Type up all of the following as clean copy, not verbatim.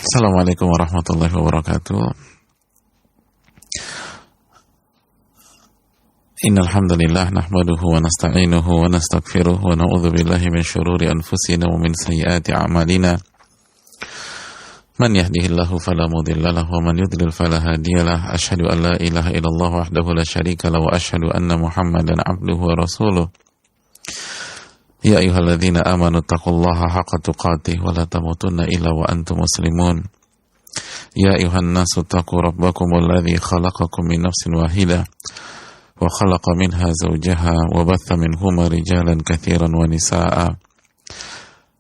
Assalamualaikum warahmatullahi wabarakatuh. Innal hamdalillah nahmaduhu wa nasta'inuhu wa nastaghfiruh wa na'udzu billahi min shururi anfusina wa min sayyiati a'malina. Man yahdihillahu fala mudilla lahu wa man yudlil fala hadiyalah. Asyhadu an la ilaha illallah wahdahu la syarika lahu wa asyhadu anna Muhammadan 'abduhu wa rasuluh. Ya ayyuhalladzina amanu taqullaha haqqa tuqatih wa la tamutunna illa wa antum muslimun. Ya ayyuhan nasu taqu rabbakumul ladzi khalaqakum min nafsin wahidah wa khalaqa minha zawjaha wa batha minhuma rijalan katsiran wa nisaa'a.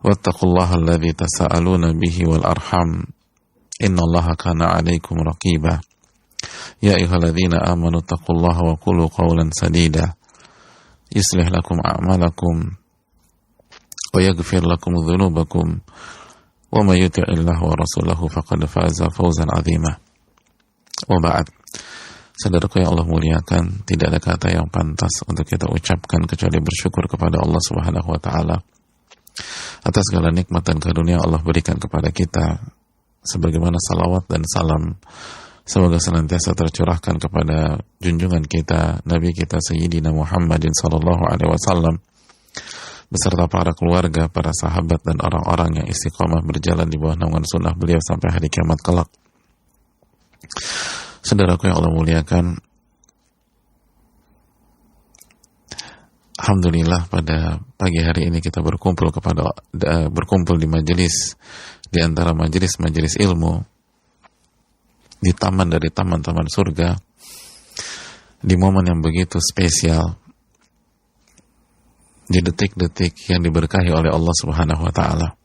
Wattaqullaha alladzi tasaaluna bihi wal arham. Innallaha kana 'alaikum raqiba. Ya ayyuhalladzina amanu taqullaha wa qulu qawlan sadida. Yuslih lakum a'malakum wa yaghfir lakum dhunubakum wa may yuti'illah wa rasulahu faqad faza fawzan 'azima. Wa ba'd. Saudaraku yang Allah muliakan, tidak ada kata yang pantas untuk kita ucapkan kecuali bersyukur kepada Allah Subhanahu wa taala atas segala nikmat dan karunia Allah berikan kepada kita, sebagaimana salawat dan salam semoga senantiasa tercurahkan kepada junjungan kita, Nabi kita Sayyidina Muhammadin sallallahu alaihi wasallam beserta para keluarga, para sahabat dan orang-orang yang istiqomah berjalan di bawah naungan sunnah beliau sampai hari kiamat kelak. Saudaraku yang Allah muliakan, alhamdulillah pada pagi hari ini kita berkumpul di majelis, di antara majelis-majelis ilmu di taman dari taman-taman surga, di momen yang begitu spesial, di detik-detik yang diberkahi oleh Allah Subhanahu wa taala,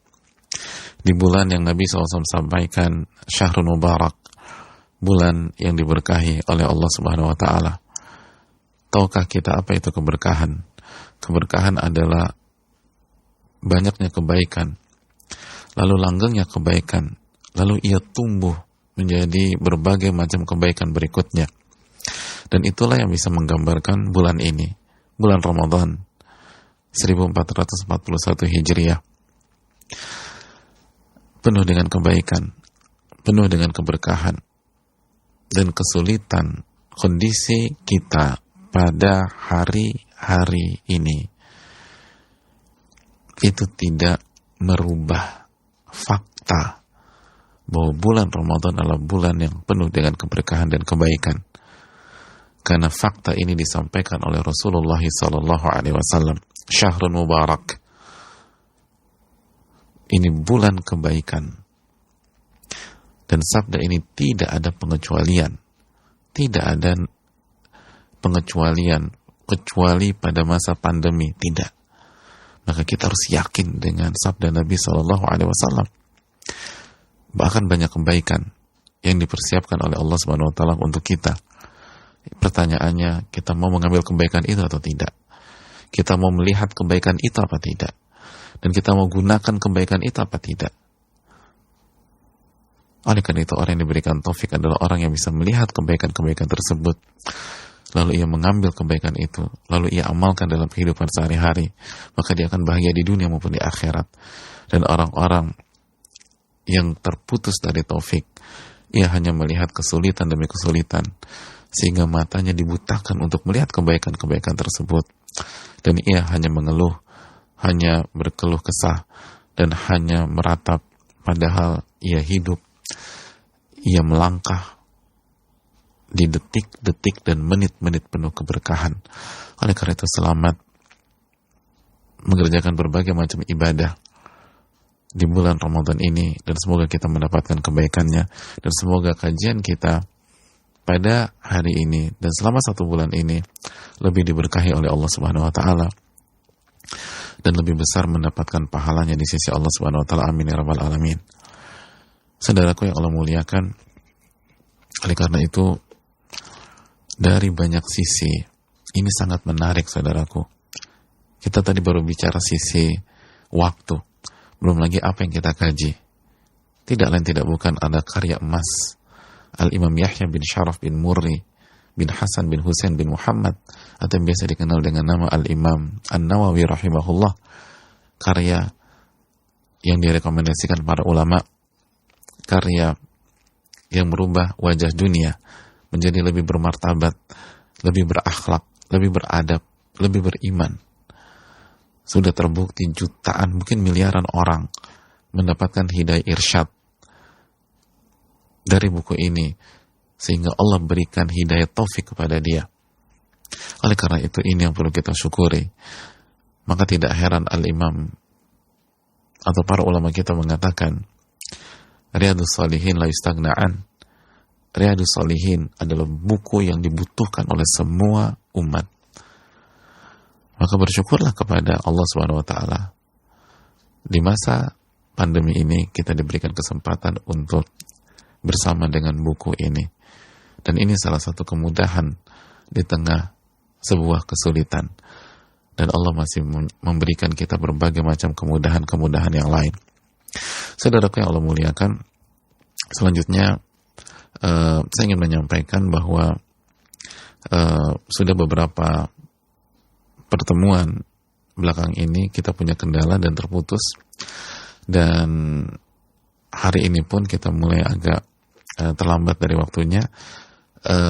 di bulan yang Nabi SAW sampaikan syahrul mubarak, bulan yang diberkahi oleh Allah Subhanahu wa taala. Tahukah kita apa itu keberkahan? Keberkahan adalah banyaknya kebaikan, lalu langgengnya kebaikan, lalu ia tumbuh menjadi berbagai macam kebaikan berikutnya. Dan itulah yang bisa menggambarkan bulan ini, bulan Ramadan 1441 Hijriah, penuh dengan kebaikan, penuh dengan keberkahan, dan kesulitan kondisi kita pada hari-hari ini itu tidak merubah fakta bahwa bulan Ramadan adalah bulan yang penuh dengan keberkahan dan kebaikan. Karena fakta ini disampaikan oleh Rasulullah SAW. Syahrul Mubarak, ini bulan kebaikan. Dan sabda ini tidak ada pengecualian. Tidak ada pengecualian kecuali pada masa pandemi, tidak. Maka kita harus yakin dengan sabda Nabi SAW. Bahkan banyak kebaikan yang dipersiapkan oleh Allah Subhanahu wa taala untuk kita. Pertanyaannya, kita mau mengambil kebaikan itu atau tidak? Kita mau melihat kebaikan itu apa tidak? Dan kita mau gunakan kebaikan itu apa tidak? Oleh karena itu, orang yang diberikan taufik adalah orang yang bisa melihat kebaikan-kebaikan tersebut, lalu ia mengambil kebaikan itu, lalu ia amalkan dalam kehidupan sehari-hari, maka dia akan bahagia di dunia maupun di akhirat. Dan orang-orang yang terputus dari taufik, ia hanya melihat kesulitan demi kesulitan, sehingga matanya dibutakan untuk melihat kebaikan-kebaikan tersebut. Dan ia hanya mengeluh, hanya berkeluh kesah, dan hanya meratap, padahal ia hidup, ia melangkah di detik-detik dan menit-menit penuh keberkahan. Oleh karena itu, selamat mengerjakan berbagai macam ibadah di bulan Ramadan ini, dan semoga kita mendapatkan kebaikannya, dan semoga kajian kita pada hari ini dan selama 1 bulan ini lebih diberkahi oleh Allah Subhanahu wa taala dan lebih besar mendapatkan pahalanya di sisi Allah Subhanahu wa taala. Amin ya rabbal alamin. Saudaraku yang Allah muliakan, oleh karena itu dari banyak sisi ini sangat menarik, saudaraku. Kita tadi baru bicara sisi waktu, belum lagi apa yang kita kaji. Tidak lain tidak bukan ada karya emas Al-Imam Yahya bin Sharaf bin Murri bin Hasan bin Husain bin Muhammad, atau yang biasa dikenal dengan nama Al-Imam An-Nawawi rahimahullah, karya yang direkomendasikan para ulama, karya yang merubah wajah dunia menjadi lebih bermartabat, lebih berakhlak, lebih beradab, lebih beriman. Sudah terbukti jutaan, mungkin miliaran orang mendapatkan hidayah irsyad dari buku ini, sehingga Allah berikan hidayah taufik kepada dia. Oleh karena itu, ini yang perlu kita syukuri. Maka tidak heran Al-Imam atau para ulama kita mengatakan, Riyadhus Shalihin la yustagna'an. Riyadhus Shalihin adalah buku yang dibutuhkan oleh semua umat. Maka bersyukurlah kepada Allah Subhanahu wa taala. Di masa pandemi ini kita diberikan kesempatan untuk bersama dengan buku ini. Dan ini salah satu kemudahan di tengah sebuah kesulitan. Dan Allah masih memberikan kita berbagai macam kemudahan-kemudahan yang lain. Saudaraku yang Allah muliakan, selanjutnya saya ingin menyampaikan bahwa sudah beberapa pertemuan belakang ini kita punya kendala dan terputus, dan hari ini pun kita mulai agak terlambat dari waktunya,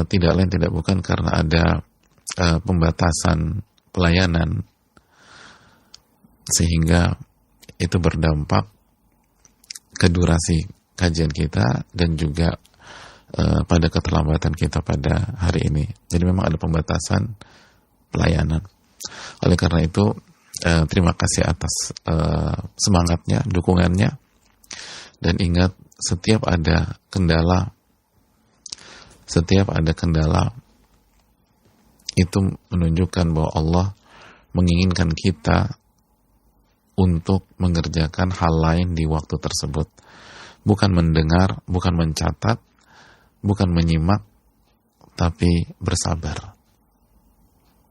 tidak lain tidak bukan karena ada pembatasan pelayanan, sehingga itu berdampak ke durasi kajian kita dan juga pada keterlambatan kita pada hari ini. Jadi memang ada pembatasan pelayanan. Oleh karena itu terima kasih atas semangatnya, dukungannya, dan ingat, setiap ada kendala itu menunjukkan bahwa Allah menginginkan kita untuk mengerjakan hal lain di waktu tersebut. Bukan mendengar, bukan mencatat, bukan menyimak, tapi bersabar.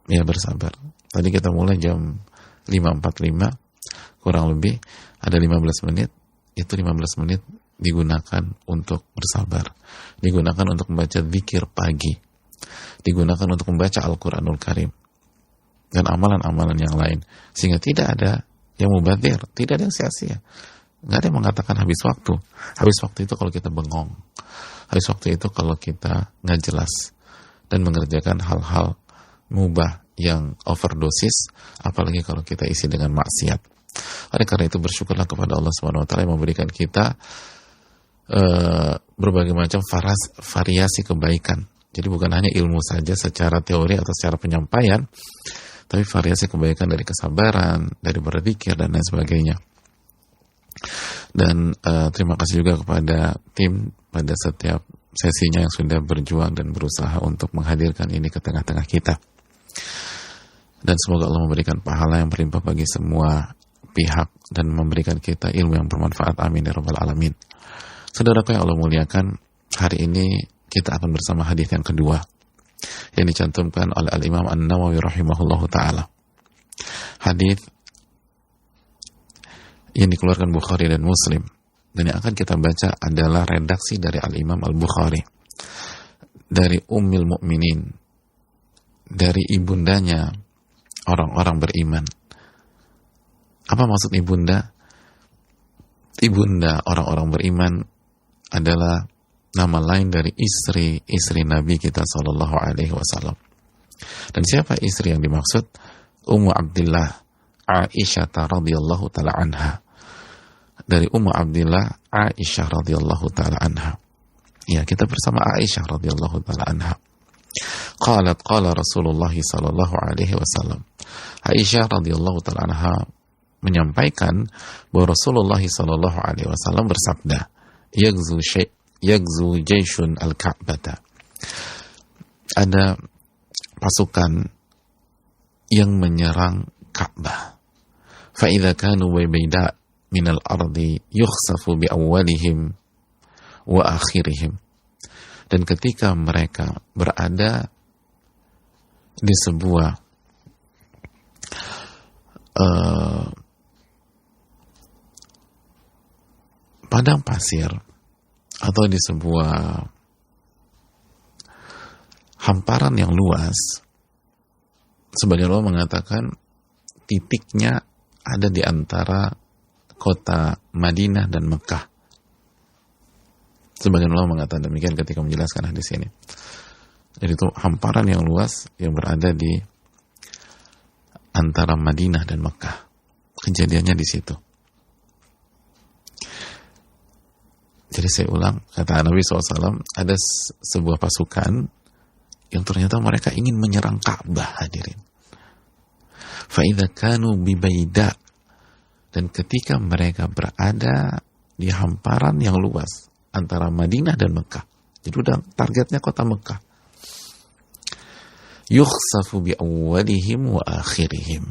Ya, bersabar. Tadi kita mulai jam 5.45, kurang lebih ada 15 menit. Itu 15 menit digunakan untuk bersabar. Digunakan untuk membaca zikir pagi. Digunakan untuk membaca Al-Quranul Karim. Dan amalan-amalan yang lain. Sehingga tidak ada yang mubadzir, tidak ada yang sia-sia. Nggak ada yang mengatakan habis waktu. Habis waktu itu kalau kita bengong. Habis waktu itu kalau kita nggak jelas. Dan mengerjakan hal-hal mubah yang overdosis, apalagi kalau kita isi dengan maksiat. Oleh karena itu bersyukurlah kepada Allah Subhanahu wa taala yang memberikan kita berbagai macam variasi kebaikan. Jadi bukan hanya ilmu saja secara teori atau secara penyampaian, tapi variasi kebaikan dari kesabaran, dari berzikir dan lain sebagainya. Dan terima kasih juga kepada tim pada setiap sesinya yang sudah berjuang dan berusaha untuk menghadirkan ini ke tengah-tengah kita. Dan semoga Allah memberikan pahala yang berlimpah bagi semua pihak dan memberikan kita ilmu yang bermanfaat. Amin ya rabbal alamin. Saudaraku yang Allah muliakan, hari ini kita akan bersama hadis yang kedua yang dicantumkan oleh Al-Imam An-Nawawi rahimahullahu ta'ala. Hadis yang dikeluarkan Bukhari dan Muslim, dan yang akan kita baca adalah redaksi dari Al-Imam Al-Bukhari, dari Ummul Mukminin, dari ibundanya orang-orang beriman. Apa maksud ibunda? Ibunda orang-orang beriman adalah nama lain dari istri Nabi kita Shallallahu Alaihi Wasallam. Dan siapa istri yang dimaksud? Ummu Abdillah Aisyah radhiyallahu taala anha. Dari Ummu Abdillah Aisyah radhiyallahu taala anha. Ya, kita bersama Aisyah radhiyallahu taala anha. Qalat qala Rasulullah sallallahu alaihi wasallam. Aisyah radhiyallahu taala anha menyampaikan bahwa Rasulullah sallallahu alaihi wasallam bersabda, Yagzu jayshun al-Ka'bata. Ada pasukan yang menyerang Ka'bah. Fa idza kanu bayda min al-ardi yukhsafu bi awwalihim wa akhirihim. Dan ketika mereka berada di sebuah padang pasir atau di sebuah hamparan yang luas, sebagian ulama mengatakan titiknya ada di antara kota Madinah dan Mekah. Sebagian ulama mengatakan demikian ketika menjelaskan hadis ini. Jadi itu hamparan yang luas yang berada di antara Madinah dan Mekah. Kejadiannya di situ. Jadi saya ulang, kata Nabi SAW, ada sebuah pasukan yang ternyata mereka ingin menyerang Ka'bah, hadirin. فَإِذَا كَانُوا بِبَيْدَةٍ, dan ketika mereka berada di hamparan yang luas antara Madinah dan Mekah, jadi udah targetnya kota Mekah, يُخْسَفُ بِأَوَّلِهِمْ وَآخِرِهِمْ,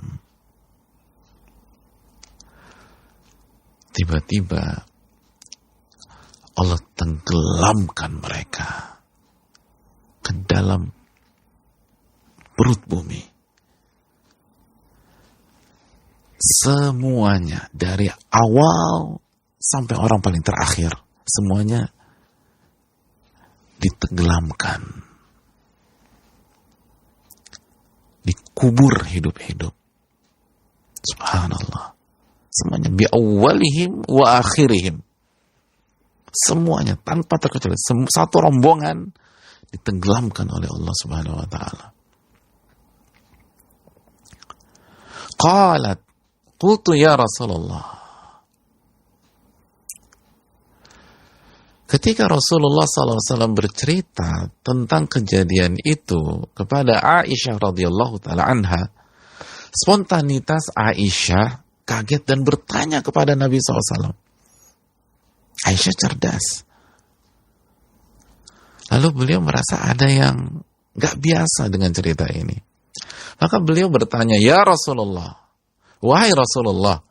tiba-tiba Allah tenggelamkan mereka ke dalam perut bumi. Semuanya, dari awal sampai orang paling terakhir, semuanya ditenggelamkan, dikubur hidup-hidup. Subhanallah. Semuanya bi'awwalihim wa akhirihim. Semuanya tanpa terkecuali, satu rombongan ditenggelamkan oleh Allah Subhanahu wa taala. Qalat, qultu ya Rasulullah. Ketika Rasulullah SAW bercerita tentang kejadian itu kepada Aisyah radhiyallahu taala anha, spontanitas Aisyah kaget dan bertanya kepada Nabi SAW. Aisyah cerdas. Lalu beliau merasa ada yang gak biasa dengan cerita ini. Maka beliau bertanya, ya Rasulullah, wahai Rasulullah,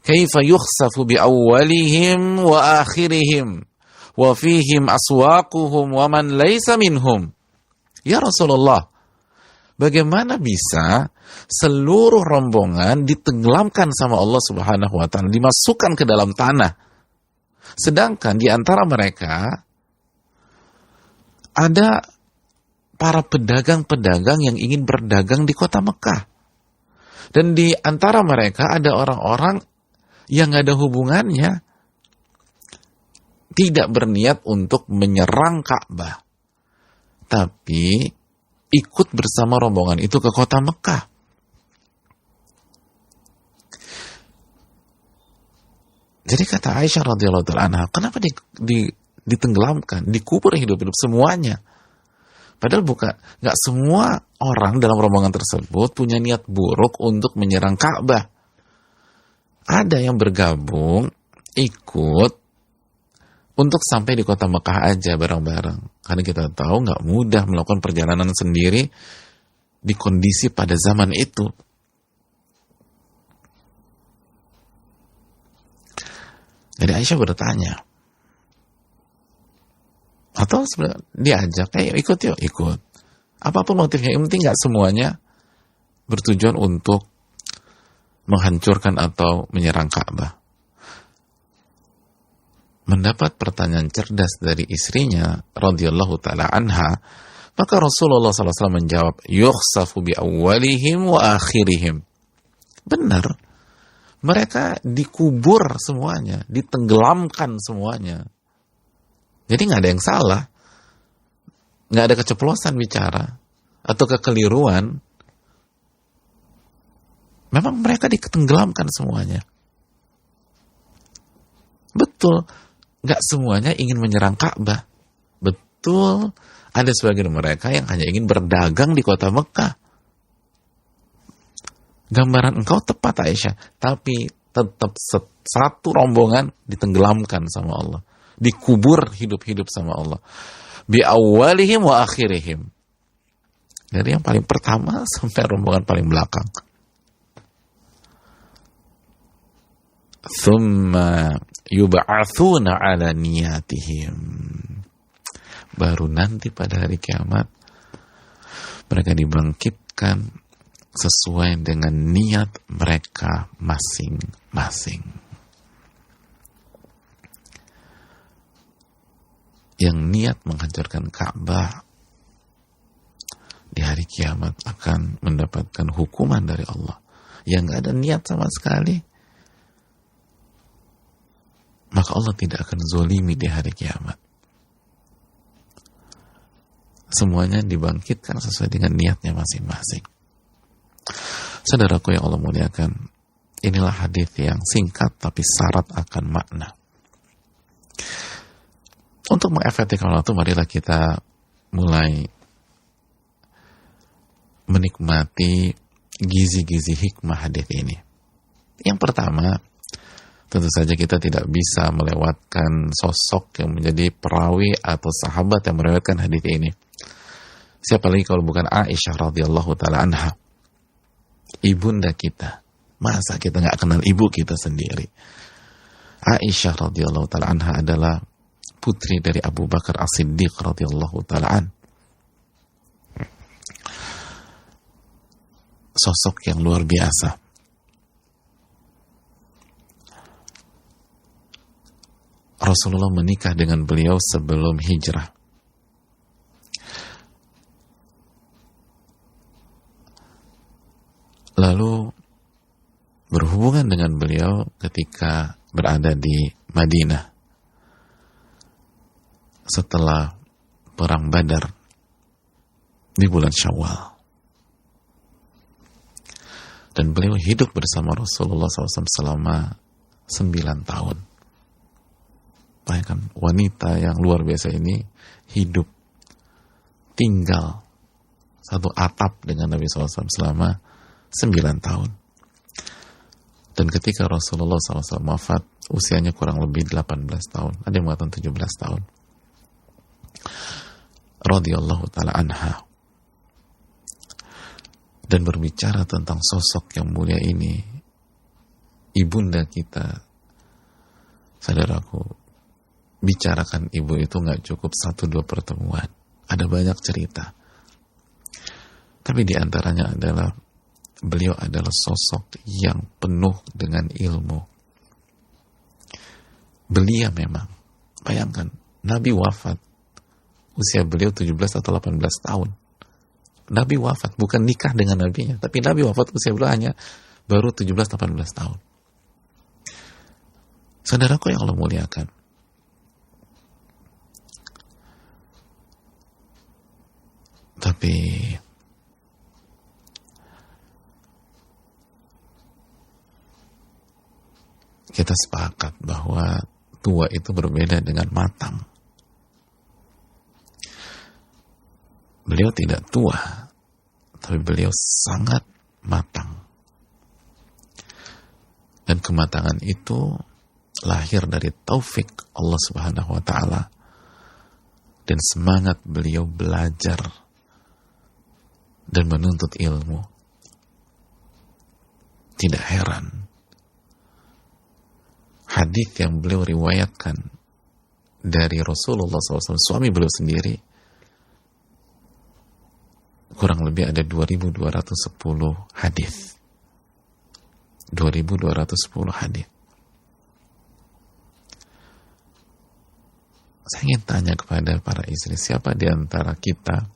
kaifa yukhsafu bi awwalihim wa akhirihim wa fihim aswaquhum wa man laysa minhum. Ya Rasulullah, bagaimana bisa seluruh rombongan ditenggelamkan sama Allah Subhanahu wa taala, dimasukkan ke dalam tanah, sedangkan di antara mereka ada para pedagang-pedagang yang ingin berdagang di kota Mekah. Dan di antara mereka ada orang-orang yang gak ada hubungannya, tidak berniat untuk menyerang Ka'bah, tapi ikut bersama rombongan itu ke kota Mekah. Jadi kata Aisyah radhiyallahu anha, kenapa ditenggelamkan, dikubur hidup-hidup semuanya? Padahal nggak semua orang dalam rombongan tersebut punya niat buruk untuk menyerang Ka'bah. Ada yang bergabung, ikut untuk sampai di kota Mekah aja bareng-bareng. Karena kita tahu nggak mudah melakukan perjalanan sendiri di kondisi pada zaman itu. Jadi Aisyah bertanya, atau sebenarnya diajak, ikut yuk, ikut. Apapun motifnya, yang penting gak semuanya bertujuan untuk menghancurkan atau menyerang Ka'bah. Mendapat pertanyaan cerdas dari istrinya, radhiyallahu ta'ala anha, maka Rasulullah SAW menjawab, yukhsafu bi awwalihim wa akhirihim. Benar, mereka dikubur semuanya, ditenggelamkan semuanya. Jadi nggak ada yang salah, nggak ada keceplosan bicara atau kekeliruan. Memang mereka ditenggelamkan semuanya. Betul, nggak semuanya ingin menyerang Ka'bah. Betul, ada sebagian mereka yang hanya ingin berdagang di kota Mekah. Gambaran engkau tepat Aisyah, tapi tetap satu rombongan ditenggelamkan sama Allah. Dikubur hidup-hidup sama Allah. Bi awwalihim wa akhirihim. Dari yang paling pertama sampai rombongan paling belakang. Thumma yub'atsuna ala niyatihim. Baru nanti pada hari kiamat mereka dibangkitkan sesuai dengan niat mereka masing-masing. Yang niat menghancurkan Ka'bah di hari kiamat akan mendapatkan hukuman dari Allah. Yang gak ada niat sama sekali, maka Allah tidak akan zolimi di hari kiamat. Semuanya dibangkitkan sesuai dengan niatnya masing-masing. Saudaraku yang Allah muliakan, inilah hadis yang singkat tapi syarat akan makna. Untuk mengefektifkan waktu, marilah kita mulai menikmati gizi-gizi hikmah hadis ini. Yang pertama, tentu saja kita tidak bisa melewatkan sosok yang menjadi perawi atau sahabat yang meriwayatkan hadis ini. Siapa lagi kalau bukan Aisyah radhiyallahu taala anha, ibunda kita. Masa kita nggak kenal ibu kita sendiri? Aisyah radhiyallahu taala anha adalah putri dari Abu Bakar As-Siddiq radhiyallahu taala an. Sosok yang luar biasa. Rasulullah menikah dengan beliau sebelum hijrah. Lalu berhubungan dengan beliau ketika berada di Madinah setelah perang Badar di bulan Syawal. Dan beliau hidup bersama Rasulullah SAW selama 9 tahun. Bayangkan, wanita yang luar biasa ini hidup, tinggal satu atap dengan Nabi SAW selama 9 tahun. Dan ketika Rasulullah SAW wafat, usianya kurang lebih 18 tahun. Ada yang mengatakan 17 tahun. Radhiyallahu ta'ala anha. Dan berbicara tentang sosok yang mulia ini, ibunda kita, saudaraku, bicarakan ibu itu nggak cukup 1-2 pertemuan. Ada banyak cerita. Tapi diantaranya adalah beliau adalah sosok yang penuh dengan ilmu. Belia memang. Bayangkan, Nabi wafat. Usia beliau 17 atau 18 tahun. Nabi wafat, bukan nikah dengan nabinya, tapi Nabi wafat usia beliau hanya baru 17-18 tahun. Saudaraku yang Allah muliakan, tapi kita sepakat bahwa tua itu berbeda dengan matang. Beliau tidak tua, tapi beliau sangat matang. Dan kematangan itu lahir dari taufik Allah Subhanahu wa ta'ala dan semangat beliau belajar dan menuntut ilmu. Tidak heran hadis yang beliau riwayatkan dari Rasulullah SAW, suami beliau sendiri, kurang lebih ada 2.210 hadis. 2.210 hadis. Saya ingin tanya kepada para istri, siapa di antara kita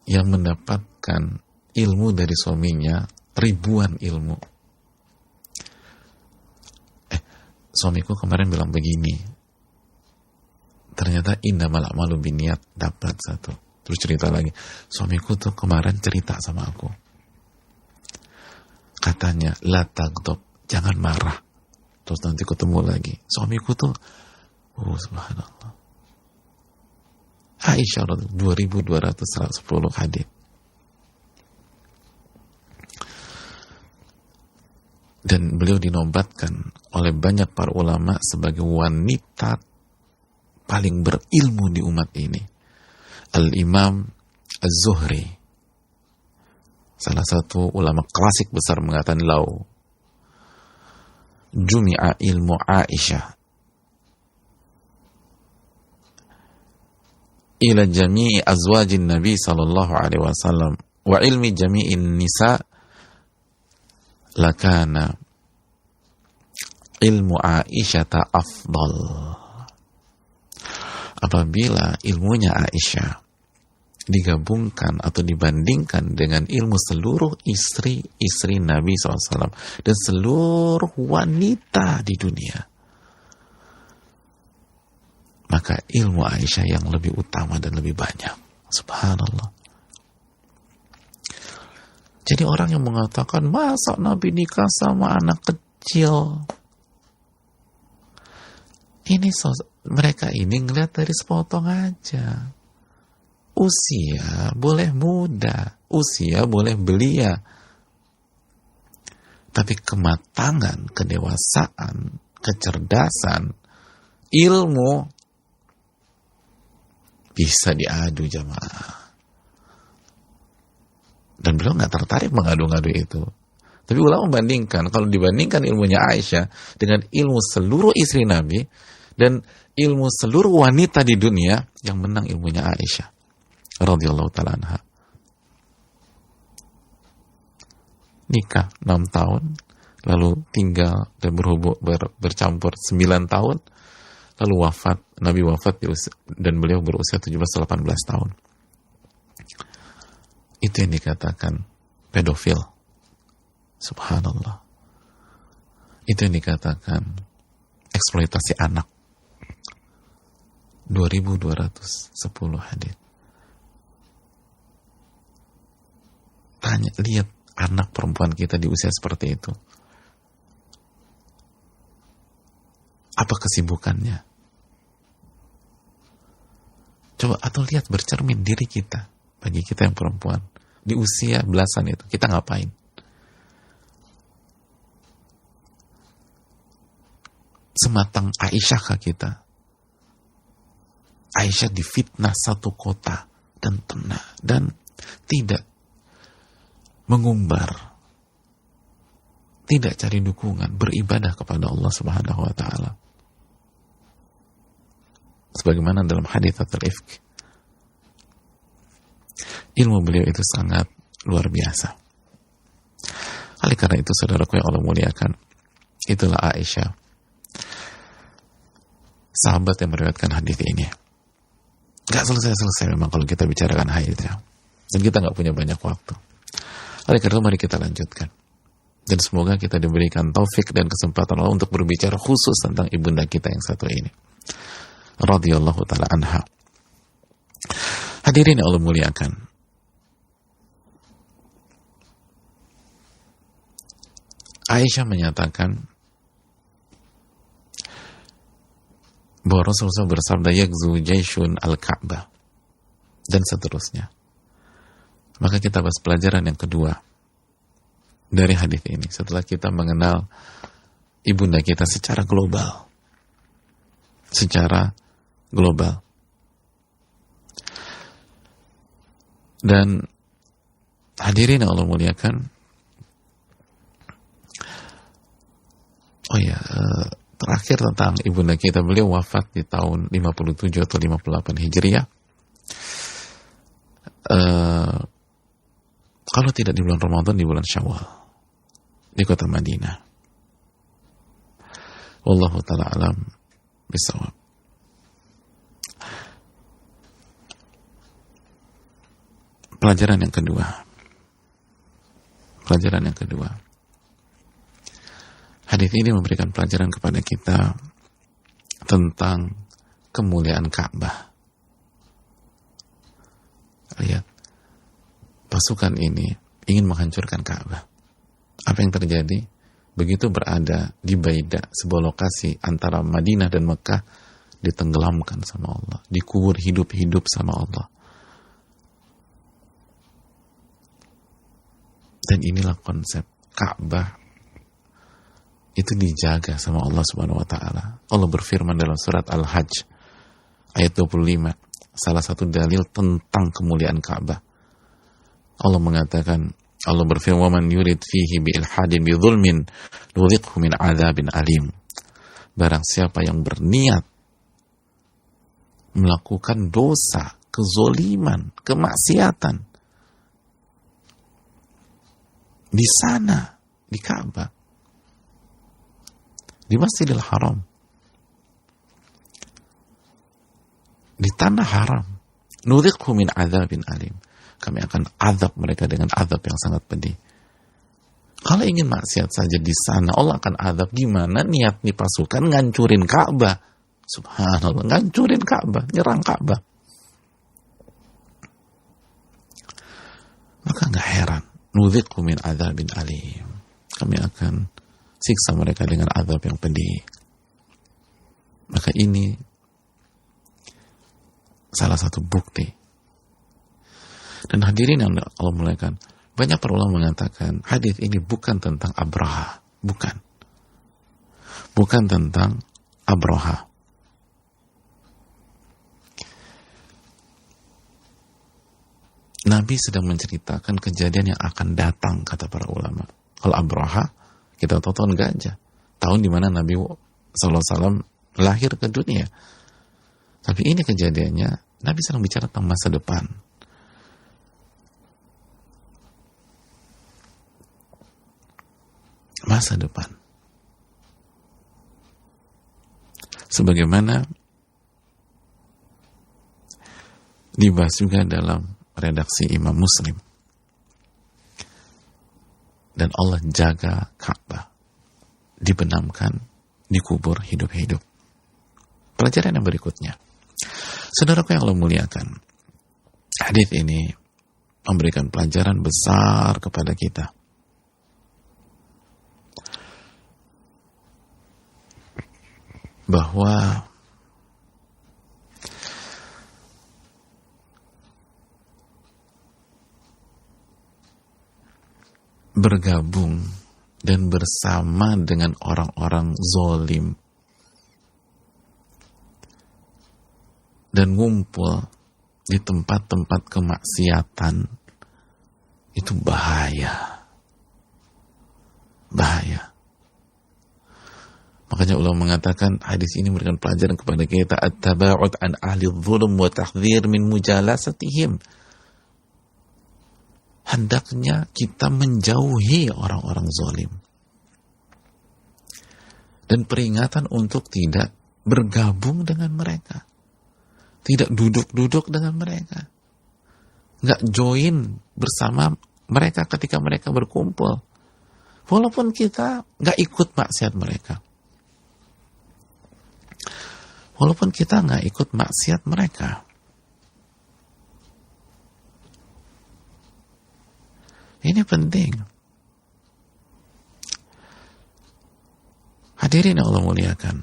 yang mendapatkan ilmu dari suaminya, ribuan ilmu? Suamiku kemarin bilang begini, ternyata innamal a'malu binniyat, dapat satu. Terus cerita lagi, suamiku tuh kemarin cerita sama aku, katanya la taghdab, jangan marah, terus nanti ketemu lagi. Suamiku tuh subhanallah. Aisyah 2.210 hadis. Dan beliau dinobatkan oleh banyak para ulama sebagai wanita paling berilmu di umat ini. Al-Imam Az-Zuhri, salah satu ulama klasik besar, mengatakan lau jumi'a ilmu Aisyah ila jami'i azwajin Nabi sallallahu alaihi wasallam wa ilmi jami'in nisa lakana ilmu Aisyah afdal. Apabila ilmunya Aisyah digabungkan atau dibandingkan dengan ilmu seluruh istri-istri Nabi SAW dan seluruh wanita di dunia, maka ilmu Aisyah yang lebih utama dan lebih banyak. Subhanallah. Jadi orang yang mengatakan, masa Nabi nikah sama anak kecil? Mereka ini ngeliat dari sepotong aja. Usia boleh muda, usia boleh belia. Tapi kematangan, kedewasaan, kecerdasan, ilmu bisa diadu jamaah. Dan beliau nggak tertarik mengadu-ngadu itu. Tapi ulama membandingkan, kalau dibandingkan ilmunya Aisyah dengan ilmu seluruh istri Nabi dan ilmu seluruh wanita di dunia, yang menang ilmunya Aisyah radhiyallahu ta'ala anha. Nikah 6 tahun, lalu tinggal dan bercampur 9 tahun, lalu wafat, Nabi wafat dan beliau berusia 17-18 tahun. Itu yang dikatakan pedofil. Subhanallah. Itu yang dikatakan eksploitasi anak. 2210 hadis. Tanya, lihat anak perempuan kita di usia seperti itu. Apa kesibukannya? Coba, atau lihat bercermin diri kita, bagi kita yang perempuan, di usia belasan itu, kita ngapain? Sematang Aisyahkah kita? Aisyah difitnah satu kota dan tenang dan tidak mengumbar, tidak cari dukungan, beribadah kepada Allah Subhanahu wa taala. Sebagaimana dalam hadits al-ifk, ilmu beliau itu sangat luar biasa. Oleh karena itu, saudaraku yang Allah muliakan, itulah Aisyah, sahabat yang meriwayatkan hadis ini. Gak selesai-selesai memang kalau kita bicarakan hadisnya, dan kita gak punya banyak waktu. Oleh karena itu, mari kita lanjutkan. Dan semoga kita diberikan taufik dan kesempatan Allah untuk berbicara khusus tentang ibunda kita yang satu ini, radhiyallahu ta'ala anha. Hadirin yang Allah muliakan, Aisyah menyatakan bahwa Rasulullah bersabda, "Yakzu jaisyun al-Ka'bah," dan seterusnya. Maka kita bahas pelajaran yang kedua dari hadis ini setelah kita mengenal ibunda kita secara global. Secara global. Dan hadirin yang Allah muliakan, terakhir tentang ibunda kita, beliau wafat di tahun 57 atau 58 Hijriah. Kalau tidak di bulan Ramadan, di bulan Syawal, di kota Madinah. Wallahu ta'ala alam bisawab. Pelajaran yang kedua. Hadis ini memberikan pelajaran kepada kita tentang kemuliaan Ka'bah. Lihat, pasukan ini ingin menghancurkan Ka'bah. Apa yang terjadi? Begitu berada di Baida, sebuah lokasi antara Madinah dan Mekah, ditenggelamkan sama Allah, dikubur hidup-hidup sama Allah. Dan inilah konsep Ka'bah itu dijaga sama Allah Subhanahu wa taala. Allah berfirman dalam surat Al-Hajj ayat 25, salah satu dalil tentang kemuliaan Ka'bah. Allah mengatakan, Allah berfirman, "Wa man yurid fihi bi ilhadin bi dzulmin nudziqhu min adzabin alim." Barang siapa yang berniat melakukan dosa, kezoliman, kemaksiatan di sana, di Ka'bah, di Masjidil Haram, di tanah haram, nudziqhu min adzabin alim, kami akan azab mereka dengan azab yang sangat pedih. Kalau ingin maksiat saja di sana Allah akan azab, gimana niat nih pasukan ngancurin Ka'bah? Subhanallah, ngancurin Ka'bah, nyerang Ka'bah. Maka nggak heran, nudziqu min adzabin alim. Kami akan siksa mereka dengan azab yang pedih. Maka ini salah satu bukti. Dan hadirin yang Allah muliakan, banyak para ulama mengatakan hadis ini bukan tentang Abraha, bukan tentang Abraha. Nabi sedang menceritakan kejadian yang akan datang, kata para ulama. Kalau Abraha, kita tahu tahun gajah, tahun dimana Nabi SAW lahir ke dunia. Tapi ini kejadiannya, Nabi sedang bicara tentang masa depan. Masa depan. Sebagaimana dibahas juga dalam redaksi Imam Muslim. Dan Allah jaga Ka'bah, dibenamkan, dikubur hidup-hidup. Pelajaran yang berikutnya, saudaraku yang Allah muliakan, hadis ini memberikan pelajaran besar kepada kita. Bahwa bergabung dan bersama dengan orang-orang zalim dan ngumpul di tempat-tempat kemaksiatan itu bahaya. Makanya ulama mengatakan hadis ini memberikan pelajaran kepada kita, at-taba'ud an ahli dzulm wa tahdhir min mujalasatihim. Hendaknya kita menjauhi orang-orang zalim. Dan peringatan untuk tidak bergabung dengan mereka. Tidak duduk-duduk dengan mereka. Nggak join bersama mereka ketika mereka berkumpul. Walaupun kita nggak ikut maksiat mereka. Walaupun kita nggak ikut maksiat mereka. Ini penting. Hadirin yang Allah muliakan.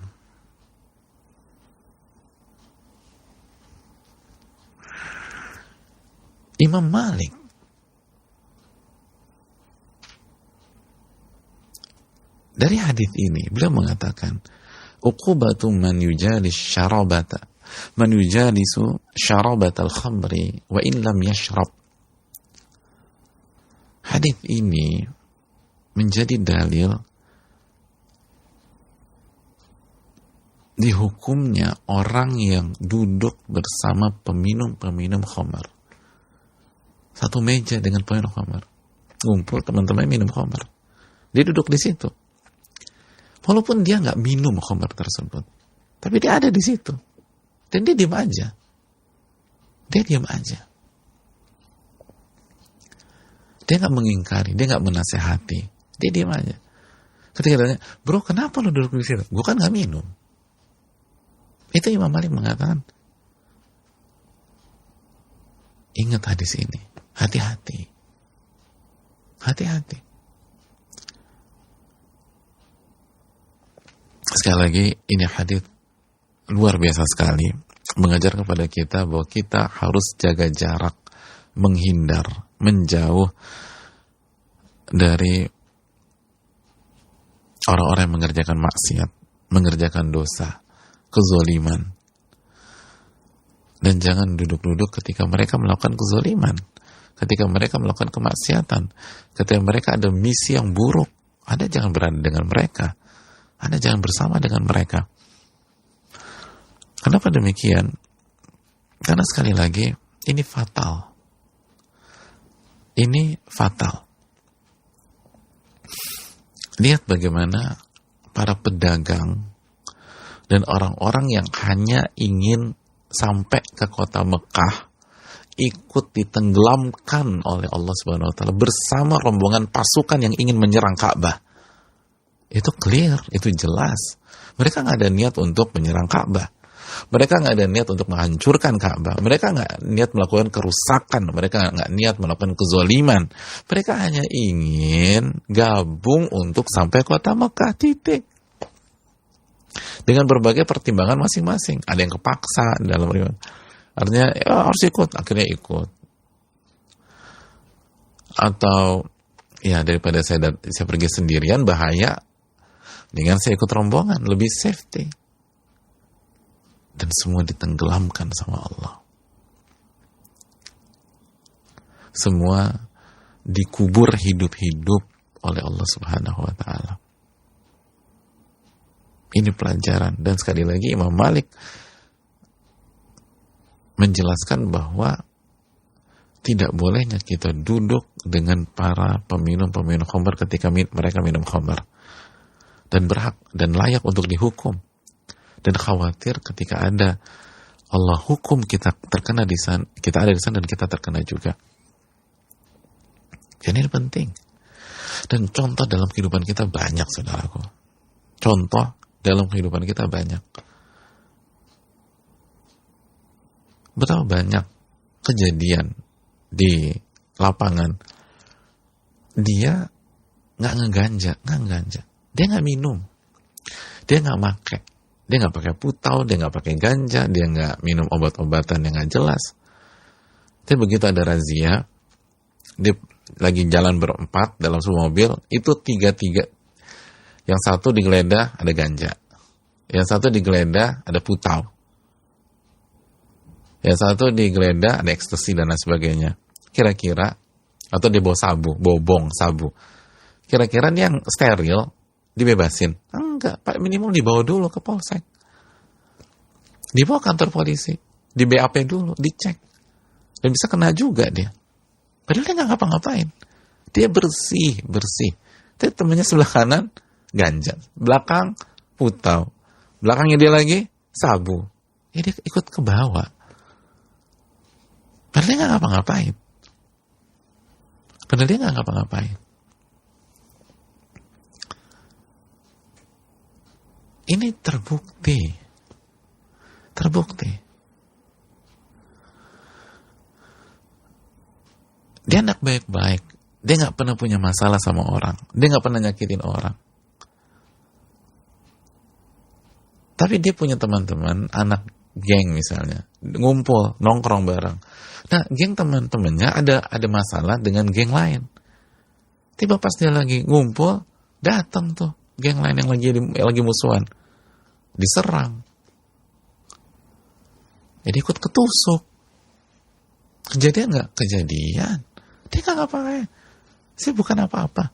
Imam Malik dari hadis ini beliau mengatakan, uqubatu man yujalis syarabata, man yujalisu syarabatal khamri wa in lam yashrab. Hadis ini menjadi dalil dihukumnya orang yang duduk bersama peminum-peminum khamar. Satu meja dengan peminum khamar. Ngumpul teman-teman minum khamar. Dia duduk di situ. Walaupun dia nggak minum khamar tersebut, tapi dia ada di situ. Dan dia diam aja. Dia nggak mengingkari, dia nggak menasehati, dia diam aja. Ketika ditanya, bro kenapa lo duduk di situ? Gue kan nggak minum. Itu Imam Malik mengatakan, ingat hadis ini, hati-hati. Sekali lagi, ini hadis luar biasa sekali, mengajar kepada kita bahwa kita harus jaga jarak, menghindar, menjauh dari orang-orang yang mengerjakan maksiat, mengerjakan dosa, kezaliman. Dan jangan duduk-duduk ketika mereka melakukan kezaliman, ketika mereka melakukan kemaksiatan, ketika mereka ada misi yang buruk. Anda jangan berada dengan mereka, Anda jangan bersama dengan mereka. Kenapa demikian? Karena sekali lagi ini fatal. Lihat bagaimana para pedagang dan orang-orang yang hanya ingin sampai ke kota Mekah ikut ditenggelamkan oleh Allah Subhanahu wa taala bersama rombongan pasukan yang ingin menyerang Ka'bah. Itu clear, itu jelas. Mereka nggak ada niat untuk menyerang Ka'bah. Mereka nggak ada niat untuk menghancurkan Ka'bah. Mereka nggak niat melakukan kerusakan. Mereka nggak niat melakukan kezoliman. Mereka hanya ingin gabung untuk sampai kota Mekah, titik. Dengan berbagai pertimbangan masing-masing. Ada yang kepaksa dalam riwayat. Artinya ya, harus ikut, akhirnya ikut. Atau ya daripada saya pergi sendirian bahaya, dengan saya ikut rombongan lebih safety. Dan semua ditenggelamkan sama Allah. Semua dikubur hidup-hidup oleh Allah Subhanahu wa ta'ala. Ini pelajaran. Dan sekali lagi Imam Malik menjelaskan bahwa tidak bolehnya kita duduk dengan para peminum-peminum khamr ketika mereka minum khamr. Dan berhak dan layak untuk dihukum. Dan khawatir ketika ada Allah hukum kita terkena di sana, kita ada di sana dan kita terkena juga. Jadi ini penting. Dan contoh dalam kehidupan kita banyak, saudaraku. Contoh dalam kehidupan kita banyak. Betapa banyak kejadian di lapangan. Dia nggak ngeganja. Dia nggak minum. Dia nggak make. Dia nggak pakai putau, dia nggak pakai ganja, dia nggak minum obat-obatan yang nggak jelas. Tapi begitu ada razia, dia lagi jalan berempat dalam sebuah mobil, itu tiga. Yang satu digeledah ada ganja, yang satu digeledah ada putau, yang satu digeledah ada ekstasi dan lain sebagainya. Kira-kira, atau dia bawa sabu, bobong sabu. Kira-kira dia yang steril dibebasin? Enggak, Pak, minimal dibawa dulu ke polsek. Dibawa kantor polisi. Di BAP dulu, dicek. Dan bisa kena juga dia. Padahal dia nggak ngapa-ngapain. Dia bersih. Tapi temennya sebelah kanan, ganja. Belakang, putau. Belakangnya dia lagi, sabu. Ya dia ikut ke bawah. Padahal dia nggak ngapa-ngapain. Ini terbukti. Dia anak baik-baik. Dia nggak pernah punya masalah sama orang. Dia nggak pernah nyakitin orang. Tapi dia punya teman-teman, anak geng misalnya, ngumpul, nongkrong bareng. Nah, geng teman-temannya ada masalah dengan geng lain. Tiba pas dia lagi ngumpul, datang tuh geng lain yang lagi musuhan, diserang. Jadi ikut ketusuk. Kejadian nggak? Kejadian. Dia nggak ngapain. Saya bukan apa-apa.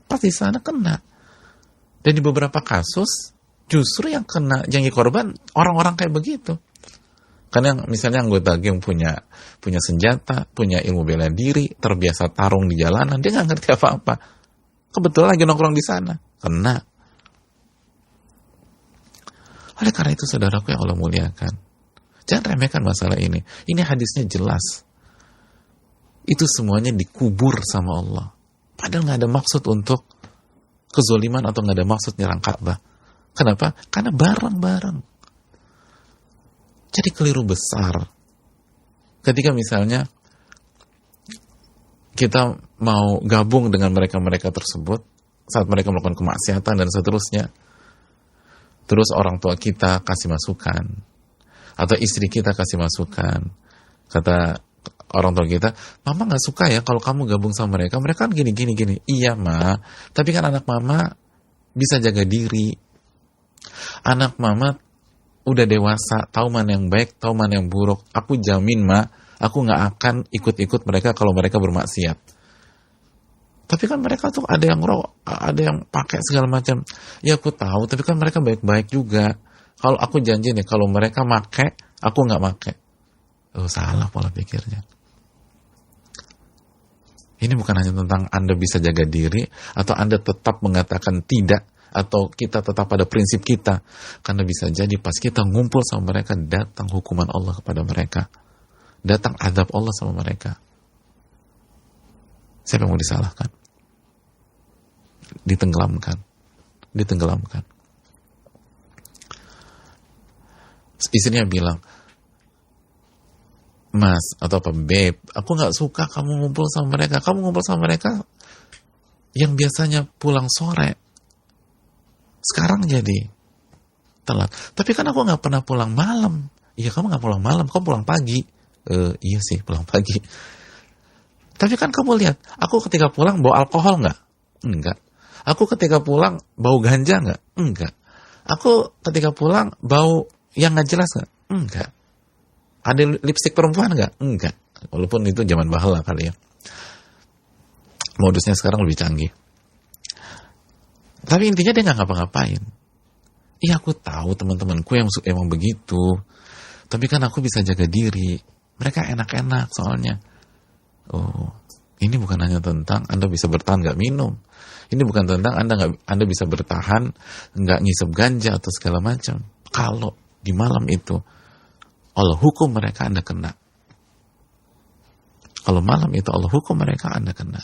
Pas di sana kena. Dan di beberapa kasus justru yang kena, yang korban orang-orang kayak begitu. Karena misalnya anggota geng punya senjata, punya ilmu bela diri, terbiasa tarung di jalanan, dia nggak ngerti apa-apa. Kebetulan lagi nongkrong di sana, kena. Oleh karena itu, saudaraku yang Allah muliakan, jangan remehkan masalah ini. Ini hadisnya jelas. Itu semuanya dikubur sama Allah. Padahal nggak ada maksud untuk kezoliman atau nggak ada maksud nyerang Ka'bah. Kenapa? Karena bareng-bareng. Jadi keliru besar ketika misalnya kita mau gabung dengan mereka-mereka tersebut saat mereka melakukan kemaksiatan dan seterusnya. Terus orang tua kita kasih masukan, atau istri kita kasih masukan. Kata orang tua kita, mama nggak suka ya kalau kamu gabung sama mereka. Mereka kan gini. Iya ma, tapi kan anak mama bisa jaga diri. Anak mama udah dewasa, tahu mana yang baik, tahu mana yang buruk. Aku jamin ma, aku nggak akan ikut-ikut mereka kalau mereka bermaksiat. Tapi kan mereka tuh ada yang pakai segala macam. Ya aku tahu, tapi kan mereka baik-baik juga. Kalau aku janji nih, kalau mereka make, aku nggak make. Oh, salah pola pikirnya. Ini bukan hanya tentang Anda bisa jaga diri, atau Anda tetap mengatakan tidak, atau kita tetap pada prinsip kita. Karena bisa jadi pas kita ngumpul sama mereka, datang hukuman Allah kepada mereka. Datang azab Allah sama mereka. Siapa yang mau disalahkan? Ditenggelamkan. Istrinya bilang, Mas, atau apa, Babe, aku gak suka kamu ngumpul sama mereka. Kamu ngumpul sama mereka yang biasanya pulang sore, sekarang jadi telat. Tapi kan aku gak pernah pulang malam. Iya, kamu gak pulang malam, kamu pulang pagi. Iya sih, pulang pagi. Tapi kan kamu lihat, aku ketika pulang bawa alkohol gak? Enggak. Aku ketika pulang bau ganja gak? Enggak. Aku ketika pulang bau yang gak jelas gak? Enggak. Ada lipstik perempuan gak? Enggak. Walaupun itu zaman bahala kali ya. Modusnya sekarang lebih canggih. Tapi intinya dia gak ngapa-ngapain. Iya, aku tahu teman-temanku yang emang begitu. Tapi kan aku bisa jaga diri. Mereka enak-enak soalnya. Oh, ini bukan hanya tentang Anda bisa bertahan gak minum. Ini bukan tentang Anda bisa bertahan gak ngisep ganja atau segala macam. Kalau di malam itu Allah hukum mereka, Anda kena. Kalau malam itu Allah hukum mereka, Anda kena.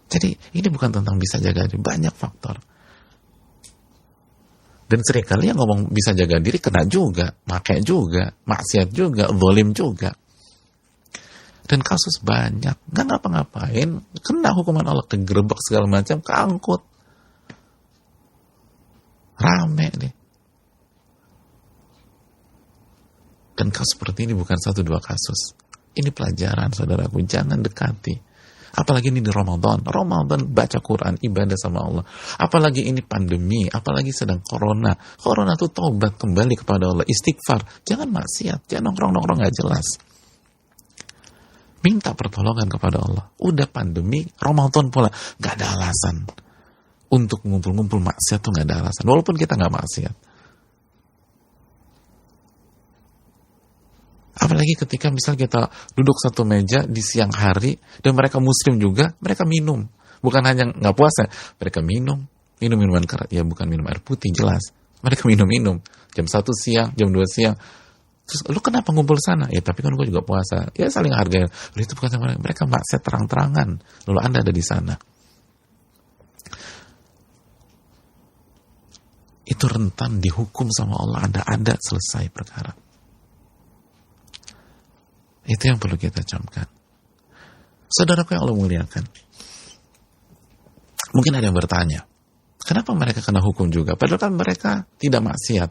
Jadi ini bukan tentang bisa jaga diri, banyak faktor. Dan seringkali yang ngomong bisa jaga diri kena juga, pakai juga, maksiat juga, zalim juga. Dan kasus banyak, nggak ngapa-ngapain, kena hukuman Allah, kegerebek segala macam, keangkut. Rame deh. Dan kasus seperti ini bukan 1-2 kasus. Ini pelajaran, saudaraku, jangan dekati. Apalagi ini di Ramadan. Ramadan baca Quran, ibadah sama Allah. Apalagi ini pandemi, apalagi sedang corona. Corona itu taubat kembali kepada Allah, istighfar. Jangan maksiat, jangan nongkrong-nongkrong gak jelas. Minta pertolongan kepada Allah. Udah pandemi, Ramadan pula, gak ada alasan. Untuk ngumpul-ngumpul maksiat tuh gak ada alasan. Walaupun kita gak maksiat. Apalagi ketika misal kita duduk satu meja di siang hari dan mereka muslim juga, mereka minum. Bukan hanya nggak puasa, mereka minum minuman keras. Ya bukan minum air putih, jelas. Mereka minum jam 1 siang, jam 2 siang. Terus lu kenapa ngumpul sana? Ya tapi kan gue juga puasa. Ya saling hargai. Itu bukan sama mereka maksiat terang-terangan. Lalu Anda ada di sana. Itu rentan dihukum sama Allah. Anda ada, selesai perkara. Itu yang perlu kita camkan. Saudaraku yang Allah muliakan, mungkin ada yang bertanya, kenapa mereka kena hukum juga? Padahal kan mereka tidak maksiat.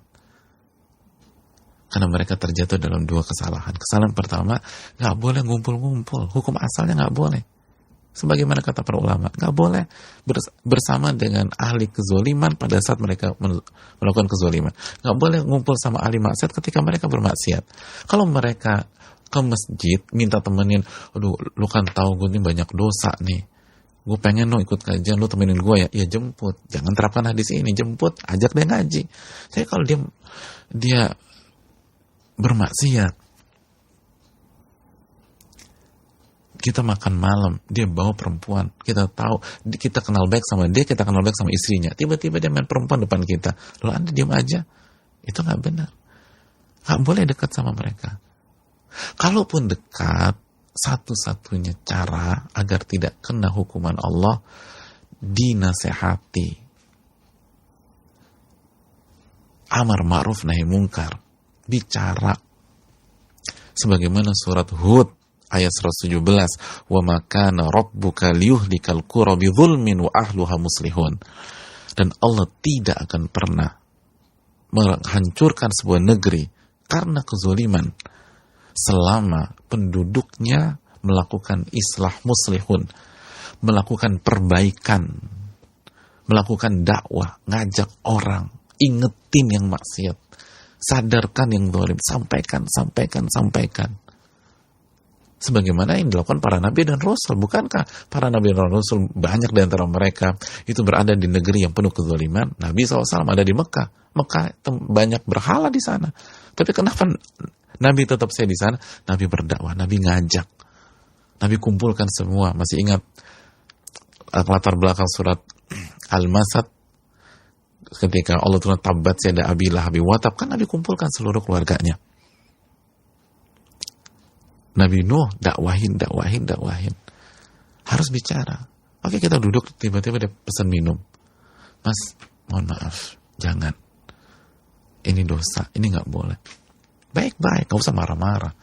Karena mereka terjatuh dalam 2 kesalahan. Kesalahan pertama, gak boleh ngumpul-ngumpul. Hukum asalnya gak boleh. Sebagaimana kata para ulama, gak boleh bersama dengan ahli kezoliman pada saat mereka melakukan kezoliman. Gak boleh ngumpul sama ahli maksiat ketika mereka bermaksiat. Kalau mereka ke masjid, minta temenin, aduh, lu kan tahu gue ini banyak dosa nih, gue pengen lo ikut kajian, lu temenin gue ya, ya jemput, jangan terapkan hadis ini, jemput, ajak dia ngaji. Jadi kalau dia bermaksiat, kita makan malam, dia bawa perempuan, kita tahu, kita kenal baik sama dia, kita kenal baik sama istrinya, tiba-tiba dia main perempuan depan kita, lalu Anda diam aja, itu nggak benar, nggak boleh dekat sama mereka. Kalaupun dekat, satu-satunya cara agar tidak kena hukuman Allah, dinasehati. Amar ma'ruf nahi mungkar. Bicara. Sebagaimana surat Hud ayat 117, wa ma kana rabbuka liyuhlikal qura bidzulmin wa ahluha muslihun. Dan Allah tidak akan pernah menghancurkan sebuah negeri karena kezaliman selama penduduknya melakukan islah muslihun, melakukan perbaikan, melakukan dakwah, ngajak orang, ingetin yang maksiat, sadarkan yang zalim, sampaikan. Sebagaimana yang dilakukan para nabi dan rasul. Bukankah para nabi dan rasul banyak di antara mereka itu berada di negeri yang penuh kezaliman? Nabi SAW ada di Mekah. Mekah banyak berhala di sana. Tapi kenapa Nabi tetap saya di sana? Nabi berdakwah, Nabi ngajak, Nabi kumpulkan semua. Masih ingat latar belakang surat Al-Masad ketika Allah turun tabat yada abi lahab wa tab, kan Nabi kumpulkan seluruh keluarganya. Nabi Nuh dakwahin. Harus bicara. Oke, kita duduk, tiba-tiba dia pesan minum. Mas, mohon maaf, jangan. ini dosa, ini nggak boleh. Baik-baik, nggak usah marah-marah.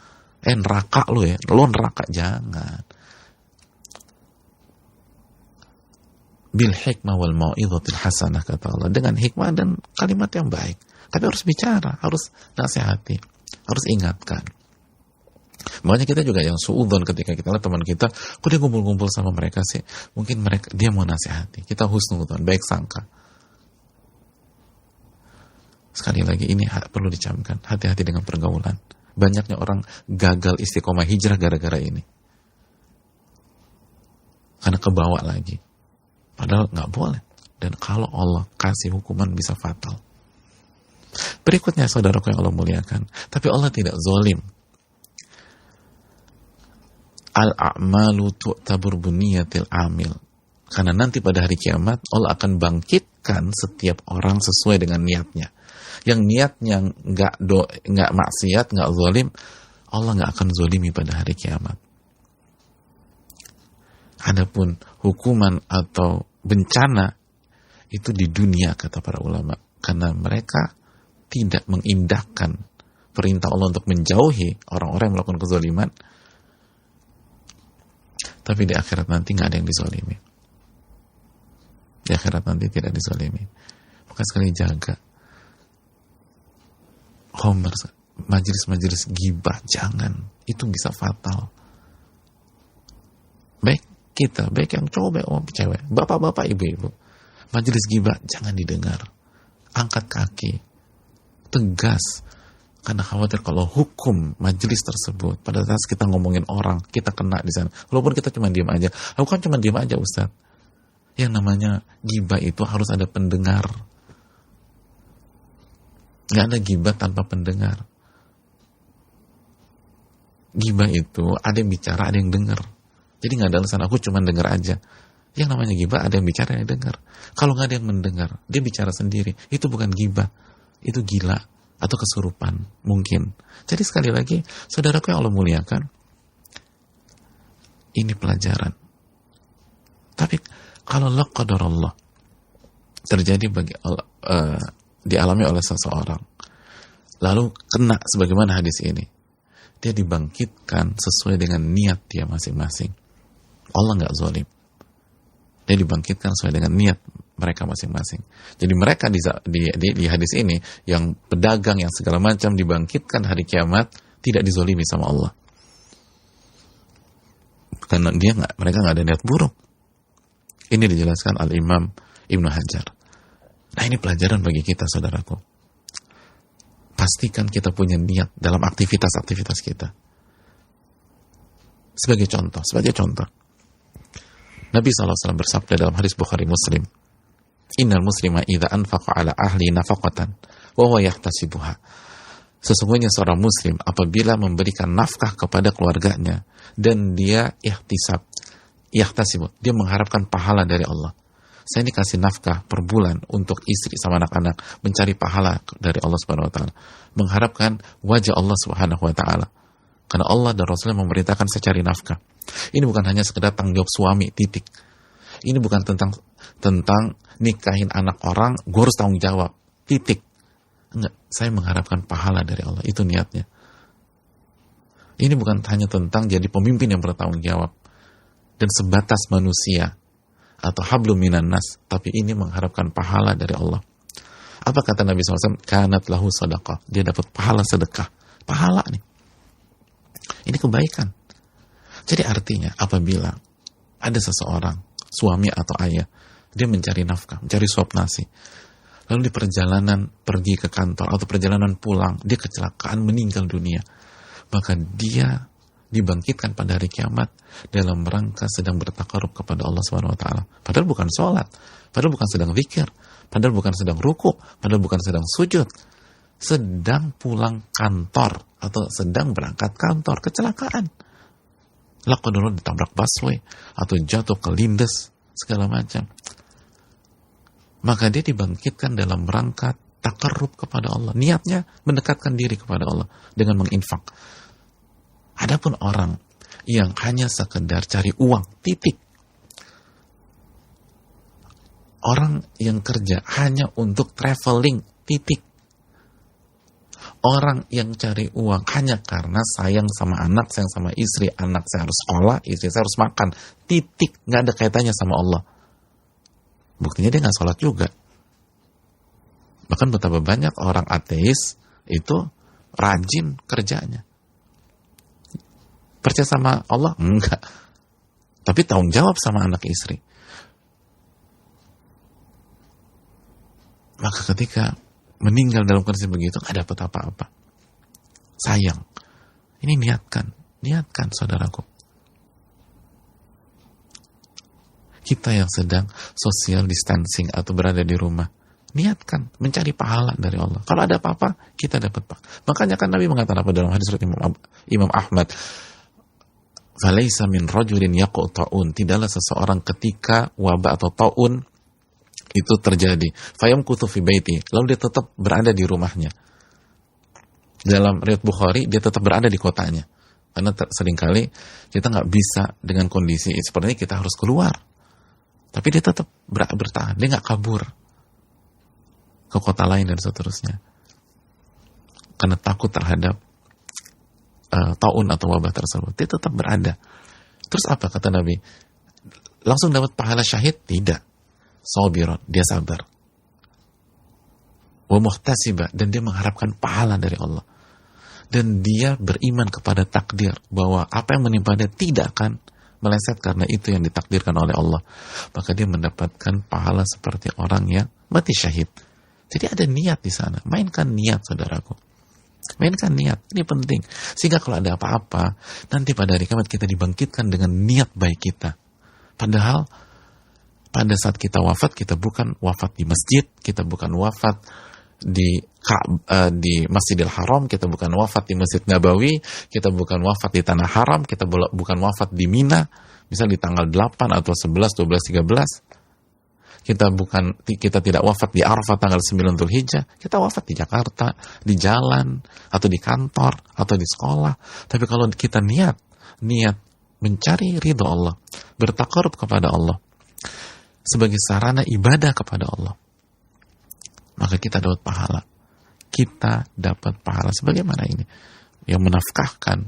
Neraka lu ya, lo neraka, jangan. Bil hikmah wal mau'izatil hasanah, kata Allah, dengan hikmah dan kalimat yang baik. Tapi harus bicara, harus nasihati, harus ingatkan. Makanya kita juga yang suudzon ketika kita lihat teman kita, kok dia ngumpul-ngumpul sama mereka sih? Mungkin dia mau nasihati. Kita husnudzon, baik sangka. Sekali lagi, ini perlu dicamkan. Hati-hati dengan pergaulan. Banyaknya orang gagal istiqomah hijrah gara-gara ini. Karena kebawa lagi. Padahal nggak boleh. Dan kalau Allah kasih hukuman bisa fatal. Berikutnya, saudaraku yang Allah muliakan. Tapi Allah tidak zalim. Al-a'malu tu'tabur buniyatil amil. Karena nanti pada hari kiamat Allah akan bangkitkan setiap orang sesuai dengan niatnya. Yang niatnya nggak maksiat, nggak zalim, Allah nggak akan zalimi pada hari kiamat. Adapun hukuman atau bencana itu di dunia, kata para ulama, karena mereka tidak mengindahkan perintah Allah untuk menjauhi orang-orang yang melakukan kezaliman. Tapi di akhirat nanti nggak ada yang dizalimi. Di akhirat nanti tidak dizalimi. Maka sekali jaga homer, majelis-majelis gibah, jangan. Itu bisa fatal. Baik kita, baik yang cowok, baik yang cewek, bapak-bapak, ibu-ibu, majelis gibah jangan didengar. Angkat kaki, tegas. Karena khawatir kalau hukum majelis tersebut, pada saat kita ngomongin orang, kita kena di sana. Walaupun kita cuma diam aja. Aku kan cuma diam aja, Ustaz. Yang namanya gibah itu harus ada pendengar. Gak ada gibah tanpa pendengar. Gibah itu ada yang bicara, ada yang dengar. Jadi gak ada alasan aku cuma dengar aja. Yang namanya gibah ada yang bicara, ada yang dengar. Kalau gak ada yang mendengar, dia bicara sendiri. Itu bukan gibah. Itu gila. Atau kesurupan, mungkin. Jadi sekali lagi, saudaraku yang Allah muliakan, ini pelajaran. Tapi kalau la qadar Allah terjadi dialami oleh seseorang, lalu kena sebagaimana hadis ini, dia dibangkitkan sesuai dengan niat dia masing-masing. Allah nggak zalim. Dia dibangkitkan sesuai dengan niat mereka masing-masing. Jadi mereka di hadis ini, yang pedagang, yang segala macam, dibangkitkan hari kiamat, tidak dizolimi sama Allah. Karena mereka nggak ada niat buruk. Ini dijelaskan Al-Imam Ibnu Hajar. Nah, ini pelajaran bagi kita, saudaraku. Pastikan kita punya niat dalam aktivitas-aktivitas kita. Sebagai contoh, Nabi SAW bersabda dalam hadis Bukhari Muslim, Innal muslima idza anfaqa ala ahli nafaqatan wa huwa yahtasibuha. Sesungguhnya seorang muslim apabila memberikan nafkah kepada keluarganya dan dia yahtasibu, dia mengharapkan pahala dari Allah. Saya ini kasih nafkah per bulan untuk istri sama anak-anak, mencari pahala dari Allah Subhanahu wa taala, mengharapkan wajah Allah Subhanahu wa taala. Karena Allah dan Rasulnya memerintahkan saya cari nafkah. Ini bukan hanya sekedar tanggung jawab suami, titik. Ini bukan tentang nikahin anak orang, gue harus tanggung jawab, titik. Enggak, saya mengharapkan pahala dari Allah, itu niatnya. Ini bukan hanya tentang jadi pemimpin yang bertanggung jawab dan sebatas manusia atau hablum minan nas, tapi ini mengharapkan pahala dari Allah. Apa kata Nabi SAW? Kanat lahu sadaqah, dia dapat pahala sedekah. Pahala nih. Ini kebaikan. Jadi artinya apabila ada seseorang, suami atau ayah, dia mencari nafkah, mencari suap nasi, lalu di perjalanan pergi ke kantor atau perjalanan pulang, dia kecelakaan, meninggal dunia, maka dia dibangkitkan pada hari kiamat dalam rangka sedang bertakarub kepada Allah Subhanahu wa taala. Padahal bukan sholat, padahal bukan sedang zikir, padahal bukan sedang ruku, padahal bukan sedang sujud, sedang pulang kantor atau sedang berangkat kantor, kecelakaan. Lakodoro ditabrak busway atau jatuh ke lindes segala macam. Maka dia dibangkitkan dalam rangka takarrub kepada Allah. Niatnya mendekatkan diri kepada Allah dengan menginfak. Adapun orang yang hanya sekedar cari uang, titik. Orang yang kerja hanya untuk traveling, titik. Orang yang cari uang hanya karena sayang sama anak, sayang sama istri, anak saya harus sekolah, istri saya harus makan, titik, nggak ada kaitannya sama Allah. Buktinya dia nggak sholat juga. Bahkan betapa banyak orang ateis itu rajin kerjanya. Percaya sama Allah? Enggak. Tapi tanggung jawab sama anak istri. Maka ketika meninggal dalam kondisi begitu, nggak dapat apa-apa. Sayang. Ini niatkan saudaraku. Kita yang sedang social distancing atau berada di rumah, niatkan mencari pahala dari Allah. Kalau ada apa-apa, kita dapat pahala. Makanya kan Nabi mengatakan apa dalam hadis Imam Ahmad, "Falaisa min rajulin yaqu ta'un." Tidaklah seseorang ketika wabah atau ta'un itu terjadi, fayamkuthu fi baiti, lalu dia tetap berada di rumahnya. Dalam riwayat Bukhari, dia tetap berada di kotanya. Karena seringkali kita nggak bisa dengan kondisi seperti ini, kita harus keluar. Tapi dia tetap bertahan, dia nggak kabur ke kota lain dan seterusnya. Karena takut terhadap taun atau wabah tersebut, dia tetap berada. Terus apa kata Nabi? Langsung dapat pahala syahid? Tidak. Sabiran, dia sabar. Wa muhtasiba, dan dia mengharapkan pahala dari Allah. Dan dia beriman kepada takdir, bahwa apa yang menimpa dia tidak akan meleset karena itu yang ditakdirkan oleh Allah. Maka dia mendapatkan pahala seperti orang yang mati syahid. Jadi ada niat di sana. Mainkan niat, saudaraku. Mainkan niat, ini penting. Sehingga kalau ada apa-apa, nanti pada hari kiamat kita dibangkitkan dengan niat baik kita. Padahal pada saat kita wafat, kita bukan wafat di masjid, kita bukan wafat di Masjidil Haram, kita bukan wafat di Masjid Nabawi, kita bukan wafat di Tanah Haram, kita bukan wafat di Mina, misal di tanggal 8 atau 11, 12, 13. Kita tidak wafat di Arafah tanggal 9 Dzulhijjah, kita wafat di Jakarta, di jalan, atau di kantor, atau di sekolah. Tapi kalau kita niat mencari ridho Allah, bertakarub kepada Allah, sebagai sarana ibadah kepada Allah, maka kita dapat pahala. Kita dapat pahala sebagaimana ini, yang menafkahkan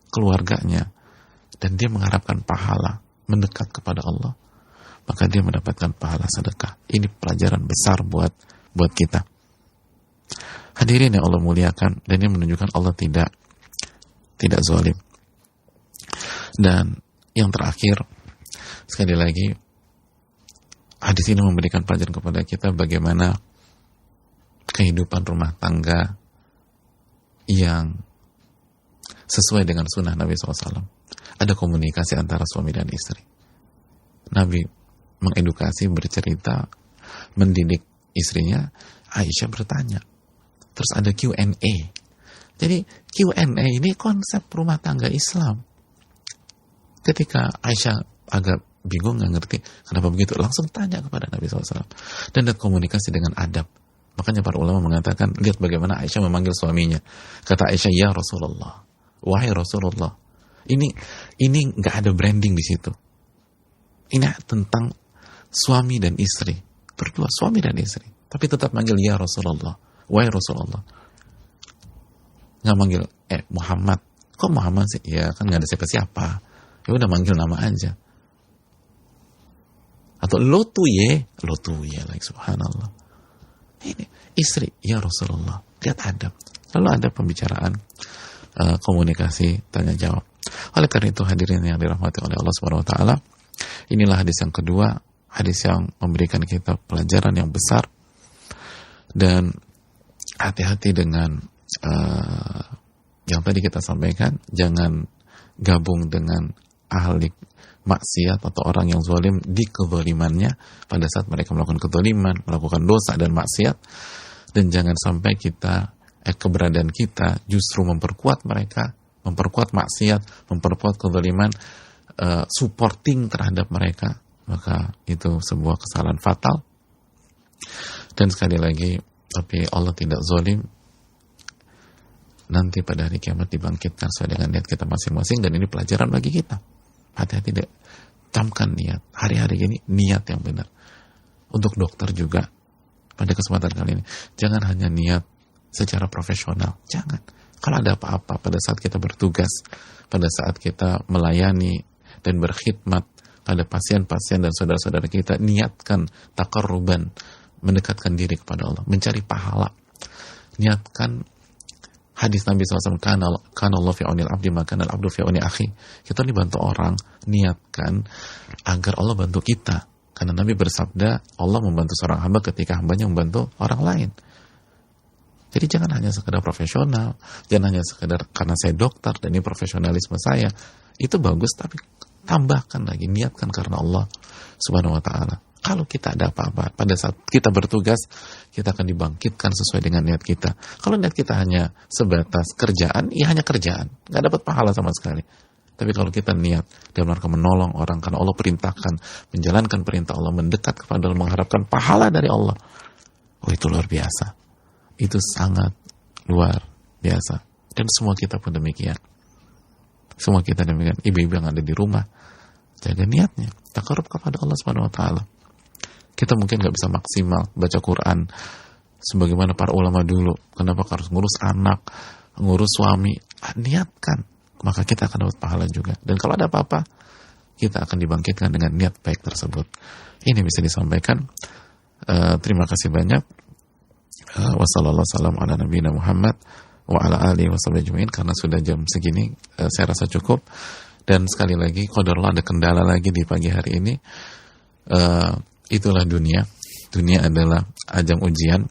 keluarganya dan dia mengharapkan pahala mendekat kepada Allah, maka dia mendapatkan pahala sedekah. Ini pelajaran besar buat kita. Hadirin yang Allah muliakan, dan ini menunjukkan Allah tidak zalim. Dan yang terakhir, sekali lagi, hadis ini memberikan pelajaran kepada kita bagaimana kehidupan rumah tangga yang sesuai dengan sunnah Nabi SAW. Ada komunikasi antara suami dan istri. Nabi mengedukasi, bercerita, mendidik istrinya. Aisyah bertanya. Terus ada Q&A. Jadi Q&A ini konsep rumah tangga Islam. Ketika Aisyah agak bingung, nggak ngerti kenapa begitu, langsung tanya kepada Nabi SAW. Dan komunikasi dengan adab. Makanya para ulama mengatakan, lihat bagaimana Aisyah memanggil suaminya. Kata Aisyah, ya Rasulullah, wahai Rasulullah. Ini nggak ada branding di situ. Ini tentang suami dan istri, berdua, suami dan istri. Tapi tetap manggil ya Rasulullah, wahai Rasulullah. Nggak manggil Muhammad. Kok Muhammad sih? Ya kan nggak ada siapa-siapa. Ya udah manggil nama aja. Atau lo tuh ya lagi, subhanallah. Ini istri, ya Rasulullah. Lihat adab. Lalu ada pembicaraan, komunikasi, tanya jawab. Oleh karena itu hadirin yang dirahmati oleh Allah Subhanahu wa taala, inilah hadis yang kedua, hadis yang memberikan kita pelajaran yang besar. Dan hati-hati dengan yang tadi kita sampaikan, jangan gabung dengan ahli maksiat atau orang yang zalim di kezalimannya pada saat mereka melakukan kezaliman, melakukan dosa dan maksiat. Dan jangan sampai keberadaan kita justru memperkuat mereka, memperkuat maksiat, memperkuat kezaliman, supporting terhadap mereka. Maka itu sebuah kesalahan fatal. Dan sekali lagi, tapi Allah tidak zalim. Nanti pada hari kiamat dibangkitkan sesuai dengan niat kita masing-masing, dan ini pelajaran bagi kita. Hati-hati, camkan niat. Hari-hari ini niat yang benar. Untuk dokter juga, pada kesempatan kali ini, jangan hanya niat secara profesional. Jangan. Kalau ada apa-apa pada saat kita bertugas, pada saat kita melayani dan berkhidmat pada pasien-pasien dan saudara-saudara kita, niatkan taqarruban, mendekatkan diri kepada Allah, mencari pahala. Niatkan hadis Nabi SAW, kana Allah fi aunil abdi maka al abdu fi auni akhi. Kita dibantu orang, niatkan agar Allah bantu kita. Karena Nabi bersabda, Allah membantu seorang hamba ketika hambanya membantu orang lain. Jadi jangan hanya sekedar profesional, jangan hanya sekedar karena saya dokter dan ini profesionalisme saya. Itu bagus, tapi tambahkan lagi, niatkan karena Allah Subhanahu wa ta'ala. Kalau kita ada apa-apa, pada saat kita bertugas, kita akan dibangkitkan sesuai dengan niat kita. Kalau niat kita hanya sebatas kerjaan, ya hanya kerjaan, nggak dapat pahala sama sekali. Tapi kalau kita niat dalam rangka menolong orang karena Allah perintahkan, menjalankan perintah Allah, mendekat kepada Allah, mengharapkan pahala dari Allah, oh itu luar biasa. Itu sangat luar biasa. Dan semua kita pun demikian. Semua kita demikian. Ibu-ibu yang ada di rumah, jaga niatnya, taqarrub kepada Allah Subhanahu wa ta'ala. Kita mungkin nggak bisa maksimal baca Quran sebagaimana para ulama dulu. Kenapa harus ngurus anak, ngurus suami? Niatkan, maka kita akan dapat pahala juga. Dan kalau ada apa-apa, kita akan dibangkitkan dengan niat baik tersebut. Ini bisa disampaikan. Terima kasih banyak. Wassalamualaikum ala nabiyina Muhammad wa ala alihi wasallam. Karena sudah jam segini, saya rasa cukup. Dan sekali lagi, qadarullah ada kendala lagi di pagi hari ini. Itulah dunia. Dunia adalah ajang ujian.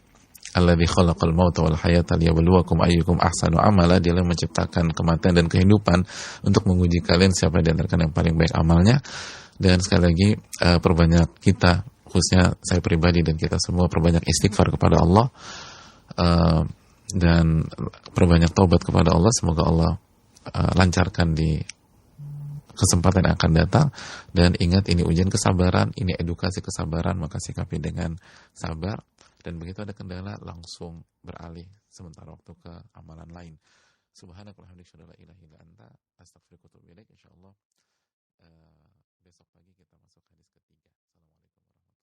Alladzi khalaqal mauta wal hayata liyabluwakum ayyukum ahsanu amala. Dia yang menciptakan kematian dan kehidupan untuk menguji kalian siapa di antara kalian yang paling baik amalnya. Dan sekali lagi, perbanyak kita, khususnya saya pribadi dan kita semua, perbanyak istighfar kepada Allah, dan perbanyak taubat kepada Allah. Semoga Allah lancarkan di kesempatan yang akan datang. Dan ingat, ini ujian kesabaran, ini edukasi kesabaran, maka sikapi dengan sabar. Dan begitu ada kendala, langsung beralih sementara waktu ke amalan lain. Subhanakallahumma wa bihamdika, la ilaha illa anta, astaghfiruka wa atubu ilaik. Insyaallah besok pagi kita masuk hadis ketiga. Assalamualaikum warahmatullahi wabarakatuh.